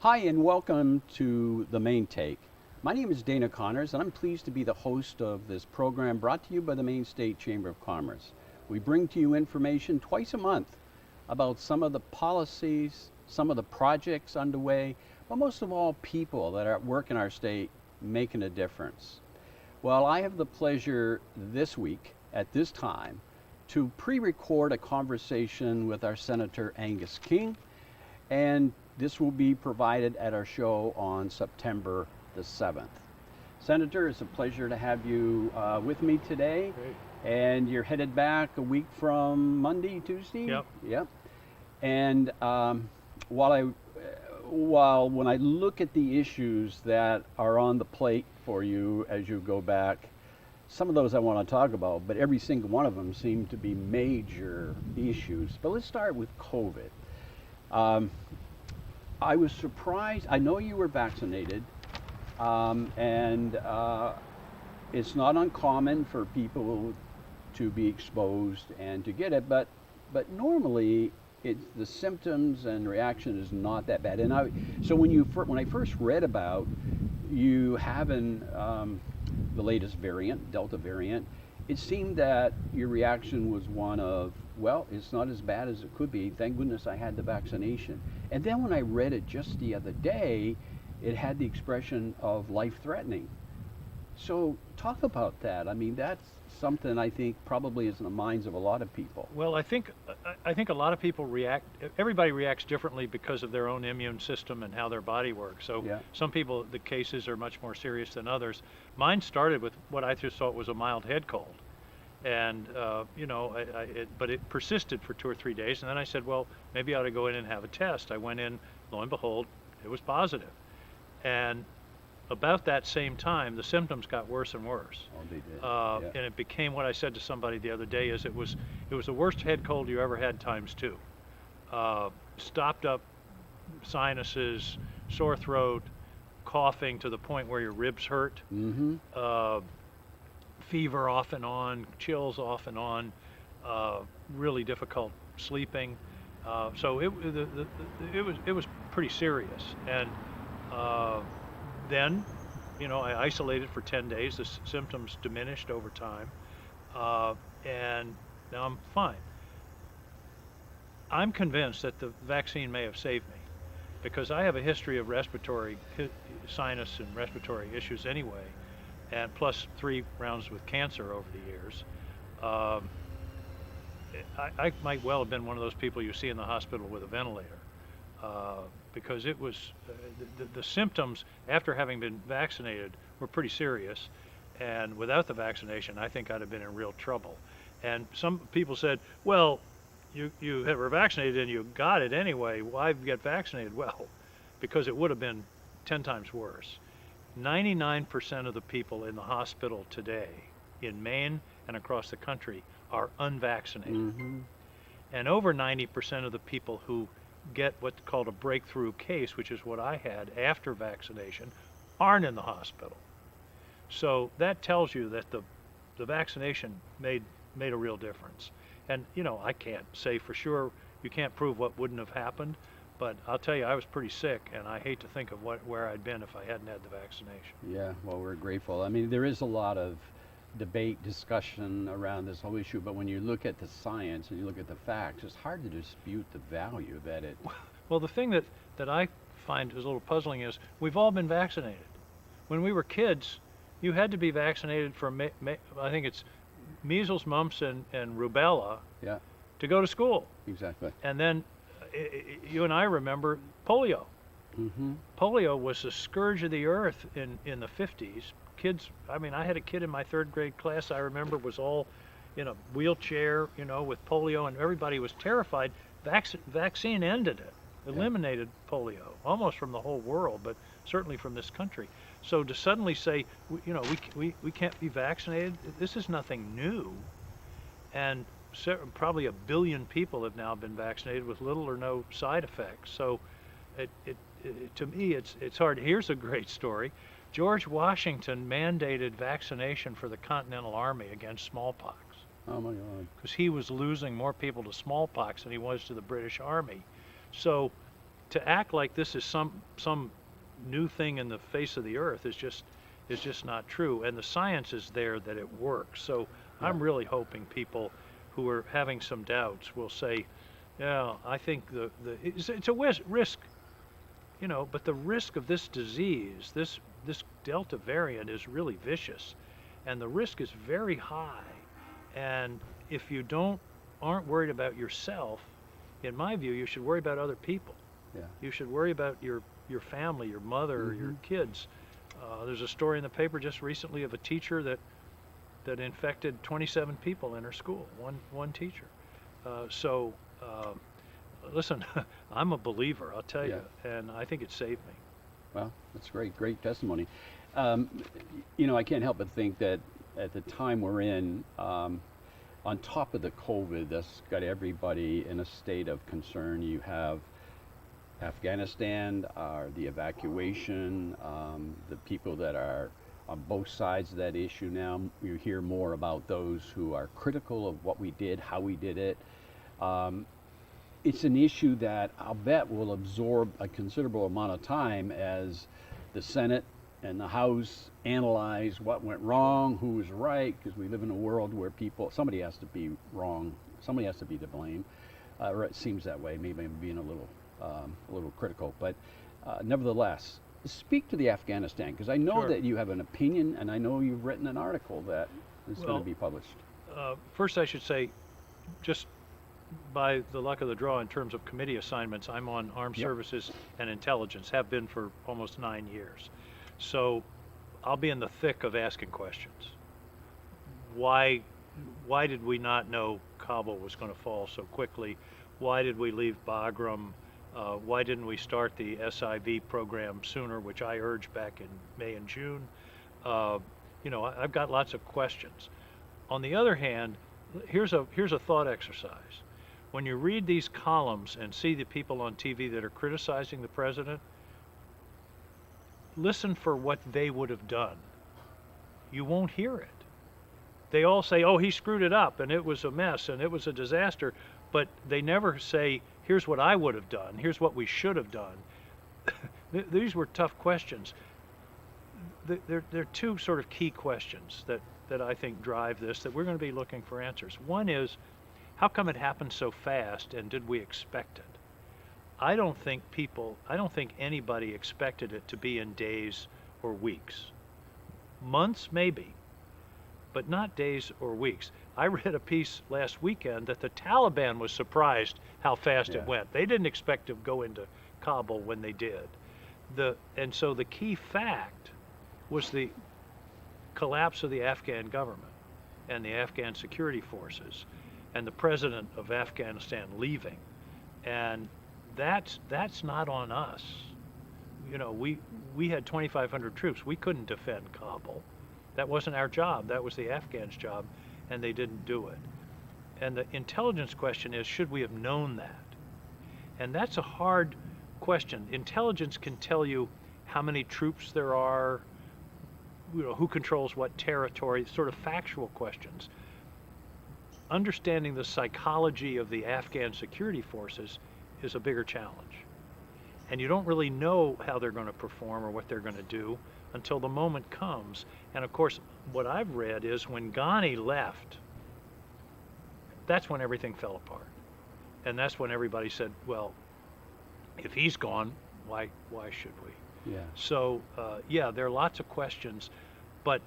Hi, and welcome to the Maine Take. My name is Dana Connors, and I'm pleased to be the host of this program brought to you by the Maine State Chamber of Commerce. We bring to you information twice a month about some of the policies, some of the projects underway, but most of all, people that are at work in our state making a difference. Well, I have the pleasure this week, at this time, to pre-record a conversation with our Senator Angus King, and this will be provided at our show on September the 7th. Senator, it's a pleasure to have you with me today. Great. And you're headed back a week from Monday, Tuesday? Yep. Yep. And while when I look at the issues that are on the plate for you as you go back, some of those I want to talk about, but every single one of them seem to be major issues. But let's start with COVID. I was surprised. I know you were vaccinated, and it's not uncommon for people to be exposed and to get it, but normally the symptoms and reaction is not that bad. And so when I first read about you having the latest variant, Delta variant, it seemed that your reaction was one of, well, it's not as bad as it could be. Thank goodness I had the vaccination. And then when I read it just the other day, it had the expression of life-threatening. So talk about that. I mean, that's something I think probably is in the minds of a lot of people. Well, I think a lot of people react. Everybody reacts differently because of their own immune system and how their body works. So Yeah. some people, the cases are much more serious than others. Mine started with what I just thought was a mild head cold, and but it persisted for 2 or 3 days. And then I said, well, maybe I ought to go in and have a test. I went in, lo and behold, it was positive. And about that same time, the symptoms got worse and worse. Oh, they did. And it became what I said to somebody the other day is it was the worst head cold you ever had times 2. Stopped up sinuses, sore throat, coughing to the point where your ribs hurt, fever off and on, chills off and on, really difficult sleeping. So it was pretty serious. And then, I isolated for 10 days. The symptoms diminished over time, and now I'm fine. I'm convinced that the vaccine may have saved me because I have a history of respiratory sinus and respiratory issues anyway, and plus 3 rounds with cancer over the years. I might well have been one of those people you see in the hospital with a ventilator. Because it was the symptoms after having been vaccinated were pretty serious, and without the vaccination, I think I'd have been in real trouble. And some people said, "Well, you were vaccinated and you got it anyway. Why get vaccinated?" Well, because it would have been 10 times worse. 99% of the people in the hospital today in Maine and across the country are unvaccinated, and over 90% of the people who get what's called a breakthrough case, which is what I had after vaccination, aren't in the hospital. So that tells you that the vaccination made a real difference. And I can't say for sure, you can't prove what wouldn't have happened, but I'll tell you, I was pretty sick, and I hate to think of where I'd been if I hadn't had the vaccination. Yeah, well, we're grateful. I mean, there is a lot of debate, discussion around this whole issue, but when you look at the science and you look at the facts, it's hard to dispute the value that it... Well, the thing that I find is a little puzzling is we've all been vaccinated. When we were kids, you had to be vaccinated for, I think it's measles, mumps, and rubella Yeah, to go to school. exactly. And then you and I remember polio. Polio was the scourge of the earth in the 50s. Kids, I mean, I had a kid in my 3rd grade class I remember was all in a wheelchair, with polio, and everybody was terrified. Vaccine ended it, eliminated polio, almost from the whole world, but certainly from this country. So to suddenly say, we can't be vaccinated, this is nothing new. And probably 1 billion people have now been vaccinated with little or no side effects. So to me, it's hard. Here's a great story. George Washington mandated vaccination for the Continental Army against smallpox. Oh my God. Because he was losing more people to smallpox than he was to the British Army. So to act like this is some new thing in the face of the earth is just not true. And the science is there that it works. So Yeah. I'm really hoping people who are having some doubts will say, yeah, I think it's a risk, you know, but the risk of this disease, this Delta variant is really vicious, and the risk is very high. And if you aren't worried about yourself, in my view, you should worry about other people. Yeah. You should worry about your family, your mother, your kids. There's a story in the paper just recently of a teacher that infected 27 people in her school, one teacher. Listen, I'm a believer, I'll tell you, and I think it saved me. Well, that's great testimony. You know, I can't help but think that at the time we're in, on top of the COVID, that's got everybody in a state of concern. You have Afghanistan, the evacuation, the people that are on both sides of that issue now. You hear more about those who are critical of what we did, how we did it. It's an issue that I'll bet will absorb a considerable amount of time as the Senate and the House analyze what went wrong, who was right, because we live in a world where somebody has to be wrong, somebody has to be to blame, or it seems that way. Maybe I'm being a little critical, but nevertheless, speak to the Afghanistan, because I know Sure. that you have an opinion, and I know you've written an article that is going Well, to be published. First, I should say, just by the luck of the draw in terms of committee assignments, I'm on Armed Yep. Services and Intelligence, have been for almost 9 years. So I'll be in the thick of asking questions. Why did we not know Kabul was going to fall so quickly? Why did we leave Bagram? Why didn't we start the SIV program sooner, which I urged back in May and June? You know, I've got lots of questions. On the other hand, here's a thought exercise. When you read these columns and see the people on TV that are criticizing the president, listen for what they would have done. You won't hear it. They all say, oh, he screwed it up and it was a mess and it was a disaster, but they never say, here's what I would have done, here's what we should have done. These were tough questions. There are two sort of key questions that I think drive this, that we're going to be looking for answers. One is, how come it happened so fast, and did we expect it? I don't think anybody expected it to be in days or weeks. Months, maybe, but not days or weeks. I read a piece last weekend that the Taliban was surprised how fast it went. They didn't expect to go into Kabul when they did. And so the key fact was the collapse of the Afghan government and the Afghan security forces and the president of Afghanistan leaving. And that's not on us. You know, we had 2,500 troops. We couldn't defend Kabul. That wasn't our job. That was the Afghans' job, and they didn't do it. And the intelligence question is, should we have known that? And that's a hard question. Intelligence can tell you how many troops there are, you know, who controls what territory, sort of factual questions. Understanding the psychology of the Afghan security forces is a bigger challenge. And you don't really know how they're going to perform or what they're going to do until the moment comes. And of course, what I've read is when Ghani left, that's when everything fell apart. And that's when everybody said, well, if he's gone, why should we? Yeah. So, yeah, there are lots of questions. But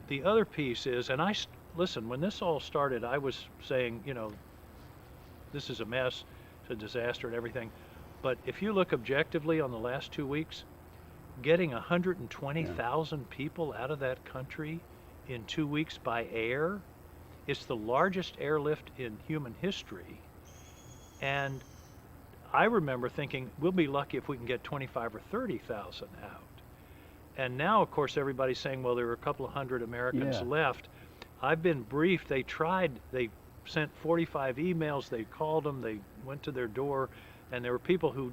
the other piece is, and listen, when this all started, I was saying, you know, this is a mess, it's a disaster and everything. But if you look objectively on the last 2 weeks, getting 120,000 people out of that country in 2 weeks by air, it's the largest airlift in human history. And I remember thinking, we'll be lucky if we can get 25 or 30,000 out. And now, of course, everybody's saying, well, there were a couple of hundred Americans left. I've been briefed. They sent 45 emails, they called them, they went to their door, and there were people who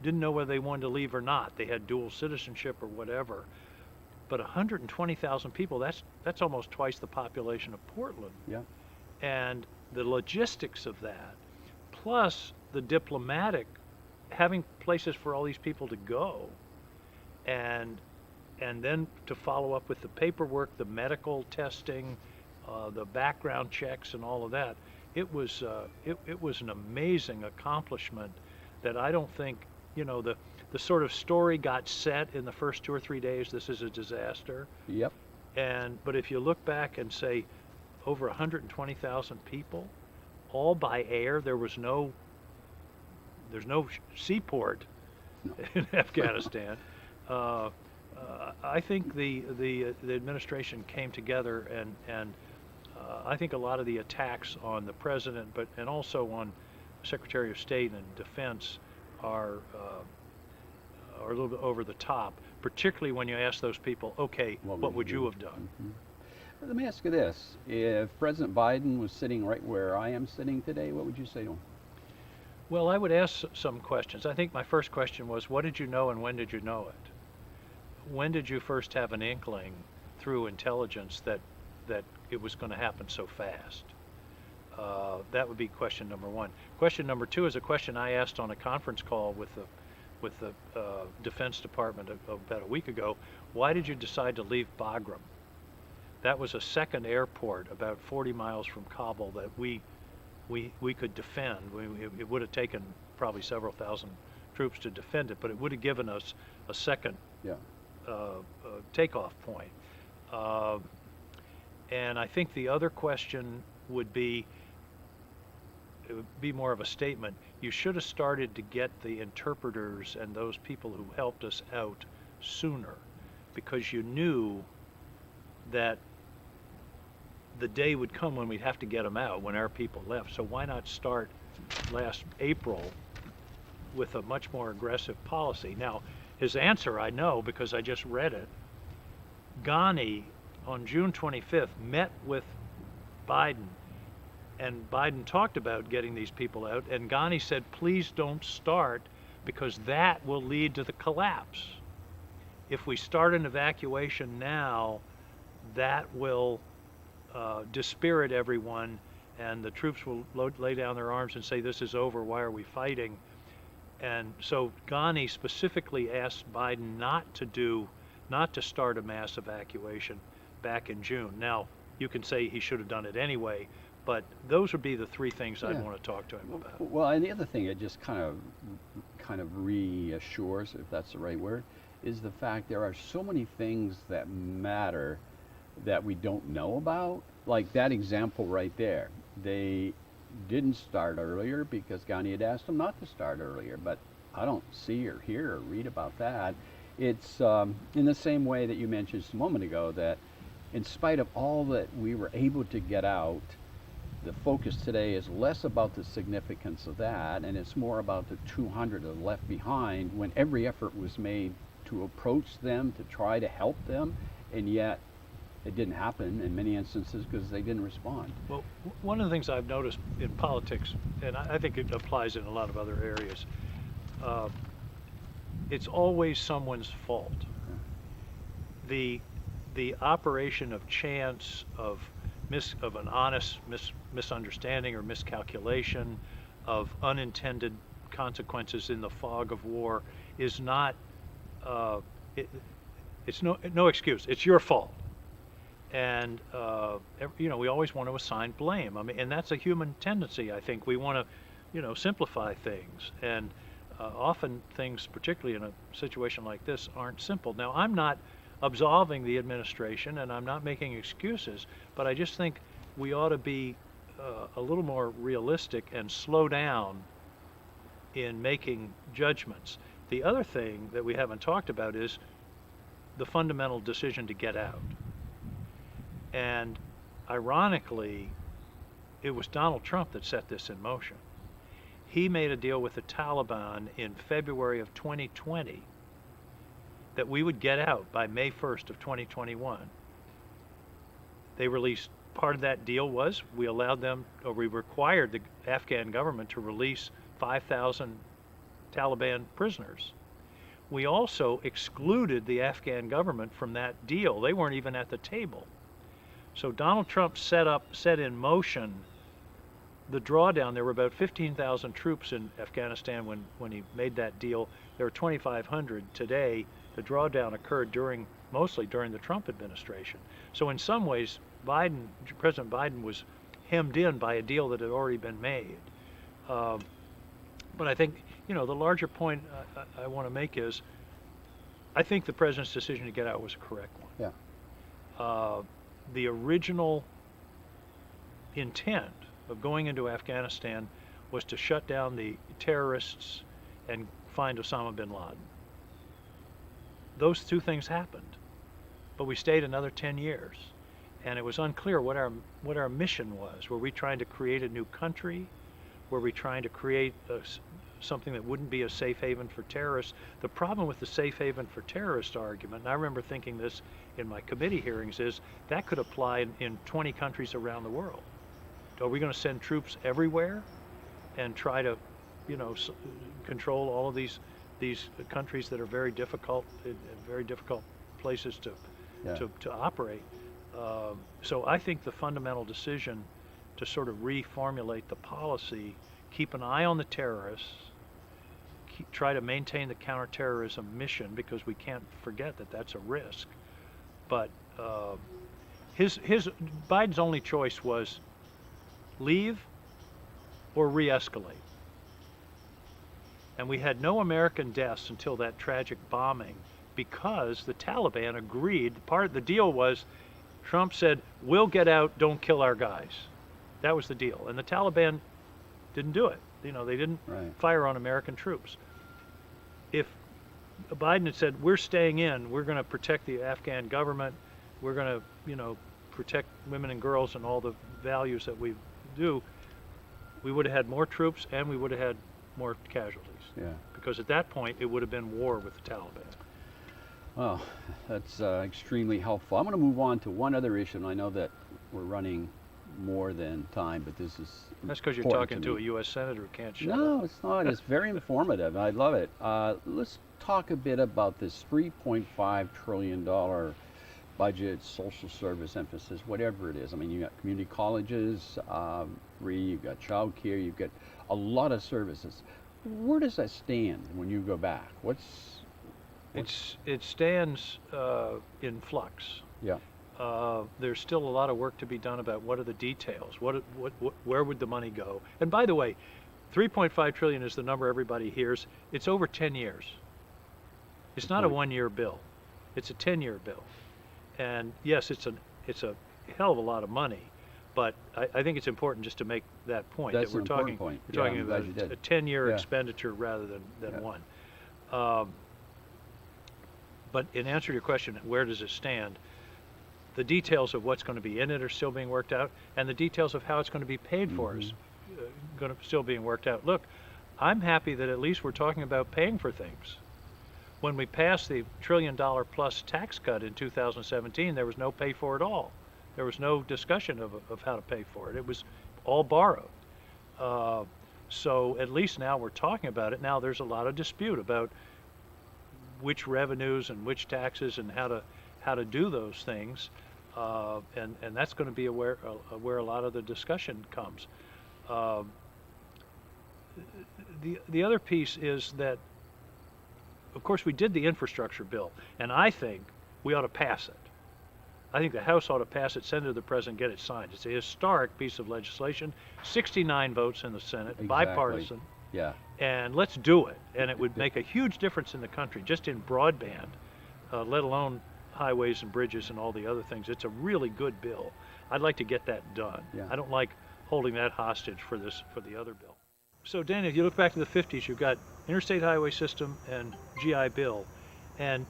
didn't know whether they wanted to leave or not. They had dual citizenship or whatever. But 120,000 people, that's almost twice the population of Portland. Yeah. And the logistics of that, plus the diplomatic having places for all these people to go, and then to follow up with the paperwork, the medical testing, the background checks, and all of that. It was an amazing accomplishment that I don't think, the sort of story got set in the first 2 or 3 days. This is a disaster. Yep. But if you look back and say over 120,000 people, all by air, there's no seaport in Afghanistan. I think the administration came together, and I think a lot of the attacks on the president, and also on Secretary of State and Defense are a little bit over the top, particularly when you ask those people, okay, what would you have done? Mm-hmm. Let me ask you this. If President Biden was sitting right where I am sitting today, what would you say to him? Well, I would ask some questions. I think my first question was, what did you know and when did you know it? When did you first have an inkling through intelligence that it was going to happen so fast? That would be question number one. Question number two is a question I asked on a conference call with the Defense Department about a week ago. Why did you decide to leave Bagram? That was a second airport about 40 miles from Kabul that we could defend. It would have taken probably several thousand troops to defend it, but it would have given us a second takeoff point. And I think the other question would be, it would be more of a statement. You should have started to get the interpreters and those people who helped us out sooner, because you knew that the day would come when we'd have to get them out, when our people left. So why not start last April with a much more aggressive policy? Now, his answer I know because I just read it. Ghani on June 25th met with Biden, and Biden talked about getting these people out, and Ghani said, please don't start, because that will lead to the collapse. If we start an evacuation now, that will dispirit everyone, and the troops will lay down their arms and say, this is over, why are we fighting? And so Ghani specifically asked Biden not to start a mass evacuation back in June. Now, you can say he should have done it anyway, but those would be the three things I'd want to talk to him about. Well, and the other thing it just kind of reassures, if that's the right word, is the fact there are so many things that matter that we don't know about. Like that example right there. They didn't start earlier because Ghani had asked them not to start earlier, but I don't see or hear or read about that. It's in the same way that you mentioned just a moment ago, that in spite of all that we were able to get out, the focus today is less about the significance of that, and it's more about the 200 that are left behind, when every effort was made to approach them, to try to help them, and yet it didn't happen in many instances because they didn't respond. Well, one of the things I've noticed in politics, and I think it applies in a lot of other areas, it's always someone's fault. The operation of chance, of an honest misunderstanding or miscalculation, of unintended consequences in the fog of war is not, it's no excuse. It's your fault. And we always want to assign blame. I mean, and that's a human tendency. I think we want to, simplify things, and often things, particularly in a situation like this, aren't simple. Now, I'm not absolving the administration, and I'm not making excuses, but I just think we ought to be a little more realistic and slow down in making judgments. The other thing that we haven't talked about is the fundamental decision to get out. And ironically, it was Donald Trump that set this in motion. He made a deal with the Taliban in February of 2020 that we would get out by May 1st of 2021. They released, part of that deal was we required the Afghan government to release 5,000 Taliban prisoners. We also excluded the Afghan government from that deal. They weren't even at the table. So Donald Trump set in motion the drawdown, there were about 15,000 troops in Afghanistan when he made that deal. There are 2,500 today. The drawdown occurred mostly during the Trump administration. So in some ways, President Biden was hemmed in by a deal that had already been made. But I think, the larger point I want to make is, I think the president's decision to get out was a correct one. Yeah. The original intent of going into Afghanistan was to shut down the terrorists and find Osama bin Laden. Those two things happened, but we stayed another 10 years, and it was unclear what our mission was. Were we trying to create a new country? Were we trying to create something that wouldn't be a safe haven for terrorists? The problem with the safe haven for terrorists argument, and I remember thinking this in my committee hearings, is that could apply in 20 countries around the world. Are we going to send troops everywhere and try to, control all of these countries that are very difficult places to operate? So I think the fundamental decision to sort of reformulate the policy, keep an eye on the terrorists, try to maintain the counterterrorism mission, because we can't forget that that's a risk. But Biden's only choice was leave or re-escalate. And we had no American deaths until that tragic bombing, because the Taliban agreed. Part of the deal was, Trump said, we'll get out, don't kill our guys. That was the deal. And the Taliban didn't do it. They didn't fire on American troops. If Biden had said, we're staying in, we're going to protect the Afghan government, we're going to, protect women and girls and all the values that we do, we would have had more troops and we would have had more casualties. Yeah. Because at that point, it would have been war with the Taliban. Well, that's extremely helpful. I'm going to move on to one other issue, and I know that we're running more than time, but this is That's because you're talking to a U.S. Senator who can't shut up. No, it's not. It's very informative. I love it. Let's talk a bit about this $3.5 trillion budget, social service emphasis, whatever it is. I mean, you got community colleges, free, you've got child care, you've got a lot of services. Where does that stand when you go back? It stands in flux. Yeah. There's still a lot of work to be done about what are the details. Where would the money go? And by the way, 3.5 trillion is the number everybody hears. It's over 10 years. It's not a one-year bill. It's a 10-year bill. And yes, it's a hell of a lot of money, but I think it's important just to make that point. That's that we're an talking, important point. We're talking I'm glad about you did. a 10-year Yeah. expenditure rather than Yeah. one. But in answer to your question, where does it stand? The details of what's going to be in it are still being worked out, and the details of how it's going to be paid for is still being worked out. Look, I'm happy that at least we're talking about paying for things. When we passed the $1 trillion plus tax cut in 2017, there was no pay for it all. There was no discussion of how to pay for it. It was all borrowed. So at least now we're talking about it. Now there's a lot of dispute about which revenues and which taxes and how to do those things, and that's going to be where a lot of the discussion comes. The other piece is that, of course, we did the infrastructure bill, and I think we ought to pass it. I think the House ought to pass it, send it to the President, get it signed. It's a historic piece of legislation, 69 votes in the Senate, Exactly. bipartisan. Yeah. And let's do it. And it would make a huge difference in the country, just in broadband, let alone highways and bridges and all the other things. It's a really good bill. I'd like to get that done. Yeah. I don't like holding that hostage for the other bill. So Dana, if you look back to the 50s, you've got Interstate Highway System and GI Bill. And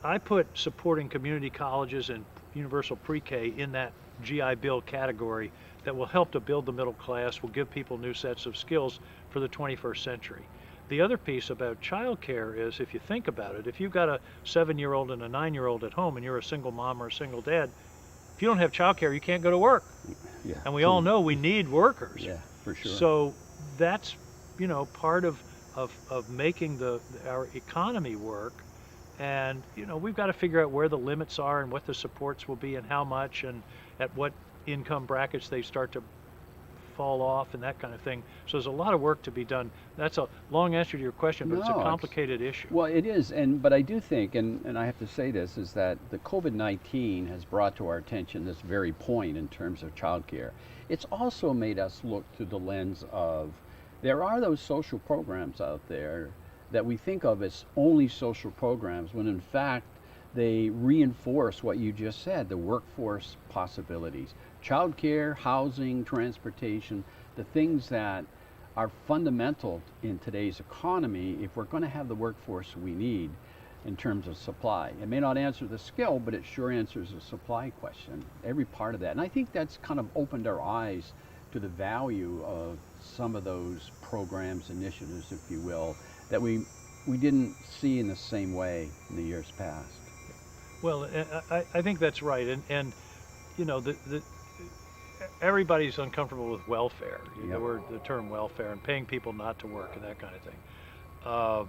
I put supporting community colleges and universal pre-K in that GI Bill category that will help to build the middle class, will give people new sets of skills for the 21st century. The other piece about childcare is, if you think about it, if you've got a 7-year-old and a 9-year-old at home and you're a single mom or a single dad, if you don't have childcare, you can't go to work. Yeah. And we all know we need workers. Yeah, for sure. So that's, part of making our economy work. And, we've got to figure out where the limits are and what the supports will be and how much and at what income brackets they start to fall off and that kind of thing. So there's a lot of work to be done. That's a long answer to your question, but it's a No, complicated issue. Well, it is, but I do think, and I have to say this, is that the COVID-19 has brought to our attention this very point in terms of childcare. It's also made us look through the lens of there are those social programs out there that we think of as only social programs, when in fact they reinforce what you just said, the workforce possibilities. Childcare, housing, transportation, the things that are fundamental in today's economy if we're going to have the workforce we need in terms of supply. It may not answer the skill, but it sure answers the supply question, every part of that. And I think that's kind of opened our eyes to the value of some of those programs, initiatives, if you will, that we didn't see in the same way in the years past. Well, I think that's right, and you know, everybody's uncomfortable with welfare, Yep. the term welfare, and paying people not to work and that kind of thing.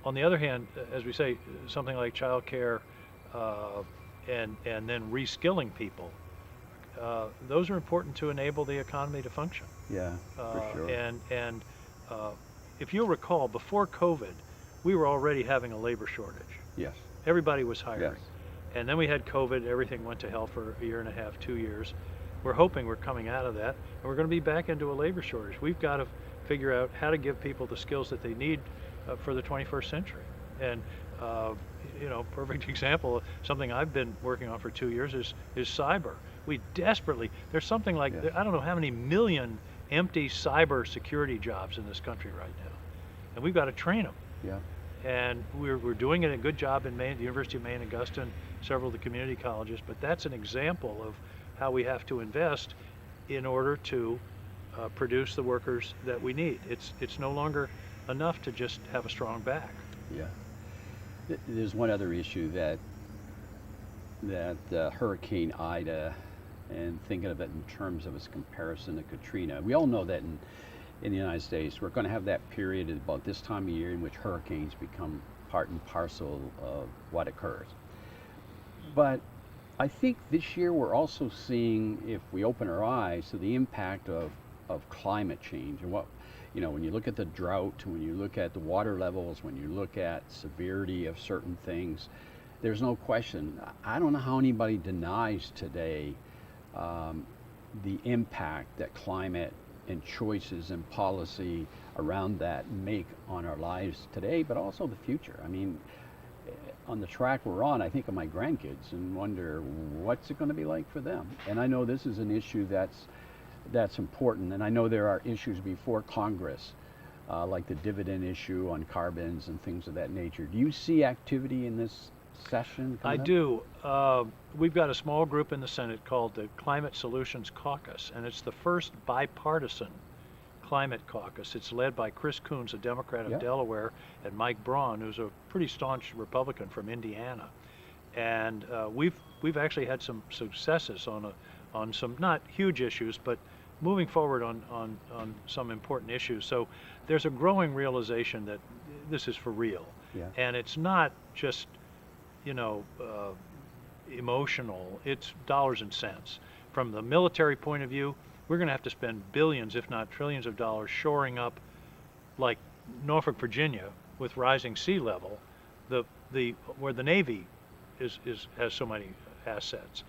On the other hand, as we say, something like childcare and then reskilling people, those are important to enable the economy to function. Yeah, for sure. And if you'll recall, before COVID, we were already having a labor shortage. Yes. Everybody was hiring. Yes. And then we had COVID, everything went to hell for a year and a half, 2 years. We're hoping we're coming out of that, and we're going to be back into a labor shortage. We've got to figure out how to give people the skills that they need for the 21st century. And, you know, perfect example, something I've been working on for 2 years is cyber. We desperately, there's something like, Yes. I don't know how many million empty cyber security jobs in this country right now. And we've got to train them. Yeah. And we're doing a good job in Maine, the University of Maine, Augusta, and several of the community colleges, but that's an example of how we have to invest in order to produce the workers that we need. It's no longer enough to just have a strong back. Yeah. There's one other issue that Hurricane Ida, and thinking of it in terms of its comparison to Katrina. We all know that in the United States, we're going to have that period at about this time of year in which hurricanes become part and parcel of what occurs. But I think this year we're also seeing, if we open our eyes, to the impact of climate change and what, you know, when you look at the drought, when you look at the water levels, when you look at severity of certain things, there's no question. I don't know how anybody denies today the impact that climate and choices and policy around that make on our lives today, but also the future. I mean, on the track we're on, I think of my grandkids and wonder what's it going to be like for them. And I know this is an issue that's important, and I know there are issues before Congress, like the dividend issue on carbons and things of that nature. Do you see activity in this session I coming up? do. We've got a small group in the Senate called the Climate Solutions Caucus, and it's the first bipartisan climate caucus. It's led by Chris Coons, a Democrat of Yep. Delaware, and Mike Braun, who's a pretty staunch Republican from Indiana. And we've actually had some successes on some not huge issues, but moving forward on some important issues. So there's a growing realization that this is for real, Yeah. and it's not just, you know, emotional. It's dollars and cents. From the military point of view, we're going to have to spend billions, if not trillions of dollars shoring up, like Norfolk, Virginia, with rising sea level, where the Navy has so many assets.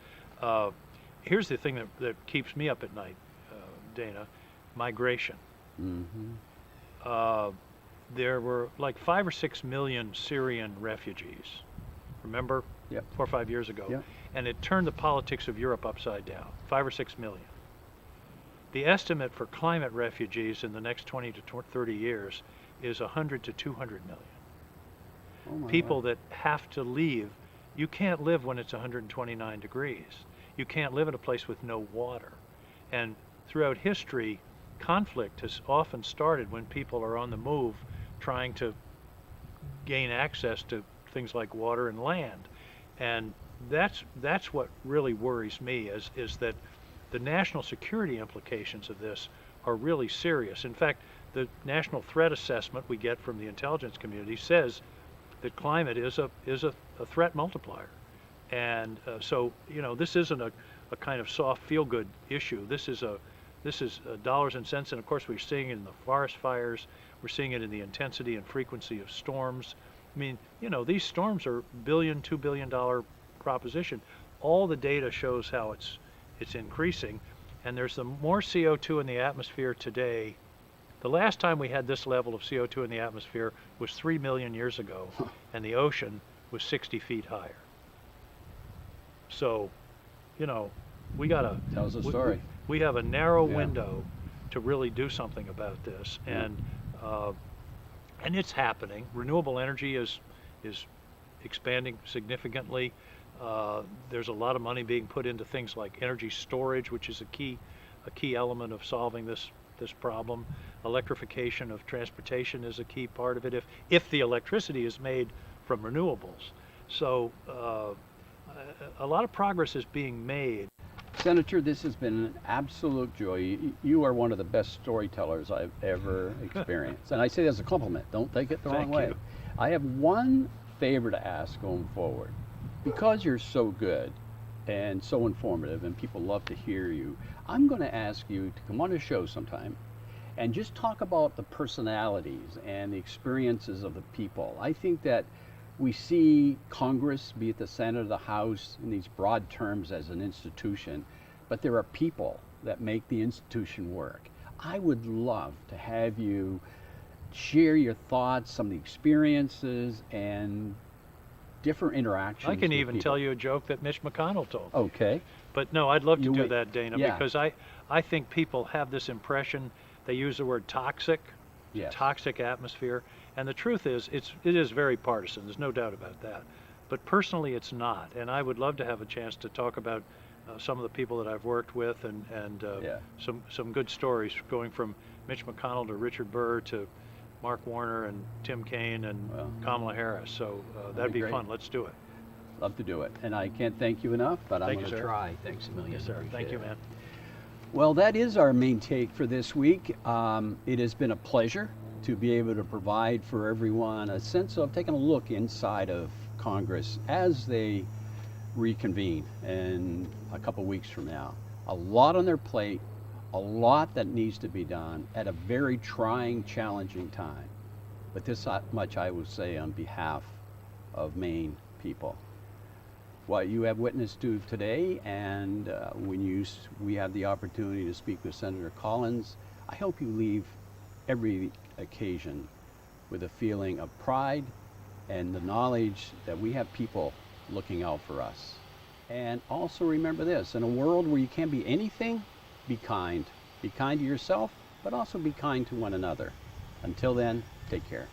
Here's the thing that keeps me up at night, Dana: migration. Mm-hmm. There were like 5 or 6 million Syrian refugees. Remember? Yep. 4 or 5 years ago. Yep. And it turned the politics of Europe upside down. 5 or 6 million. The estimate for climate refugees in the next 20 to 30 years is 100 to 200 million. Oh my People God. that have to leave. You can't live when it's 129 degrees. You can't live in a place with no water. And throughout history, conflict has often started when people are on the move trying to gain access to things like water and land. And that's what really worries me, is that the national security implications of this are really serious. In fact, the national threat assessment we get from the intelligence community says that climate is a threat multiplier. And so, you know, this isn't a kind of soft feel-good issue. This is a This is dollars and cents, and of course we're seeing it in the forest fires. We're seeing it in the intensity and frequency of storms. I mean, you know, these storms are $2 billion proposition. All the data shows how it's increasing, and there's the more CO2 in the atmosphere today. The last time we had this level of CO2 in the atmosphere was 3 million years ago, and the ocean was 60 feet higher. So, you know, we gotta Tells a story. we have a narrow Yeah. window to really do something about this, and it's happening. Renewable energy is expanding significantly. There's a lot of money being put into things like energy storage, which is a key element of solving this problem. Electrification of transportation is a key part of it, if the electricity is made from renewables. So a lot of progress is being made. Senator, this has been an absolute joy. You are one of the best storytellers I've ever experienced. And I say that as a compliment. Don't take it the wrong Thank way. you. I have one favor to ask going forward. Because you're so good and so informative and people love to hear you, I'm going to ask you to come on a show sometime and just talk about the personalities and the experiences of the people. I think that we see Congress, be it the Senate or the House, in these broad terms as an institution, but there are people that make the institution work. I would love to have you share your thoughts, some of the experiences, and different interactions. I can with even people. tell you a joke that Mitch McConnell told. Okay. But no, I'd love to You do wait. that, Dana, Yeah. because I think people have this impression. They use the word toxic, Yes. toxic atmosphere, and the truth is, it is very partisan. There's no doubt about that. But personally, it's not. And I would love to have a chance to talk about some of the people that I've worked with, and Yeah. some good stories going from Mitch McConnell to Richard Burr to Mark Warner and Tim Kaine and Well, Kamala Harris. So that'd be be great. fun. Let's do it. Love to do it. And I can't thank you enough, but I'm Thank you, going to sir. try. Thanks a million. Yes, sir. Thank Appreciate you, it. man. Well, that is our main take for this week. It has been a pleasure to be able to provide for everyone a sense of taking a look inside of Congress as they reconvene in a couple weeks from now. A lot on their plate, a lot that needs to be done at a very trying, challenging time. But this much I will say on behalf of Maine people. What you have witnessed to today, and when we have the opportunity to speak with Senator Collins, I hope you leave every occasion with a feeling of pride and the knowledge that we have people looking out for us. And also remember this, in a world where you can't be anything, be kind. Be kind to yourself, but also be kind to one another. Until then, take care.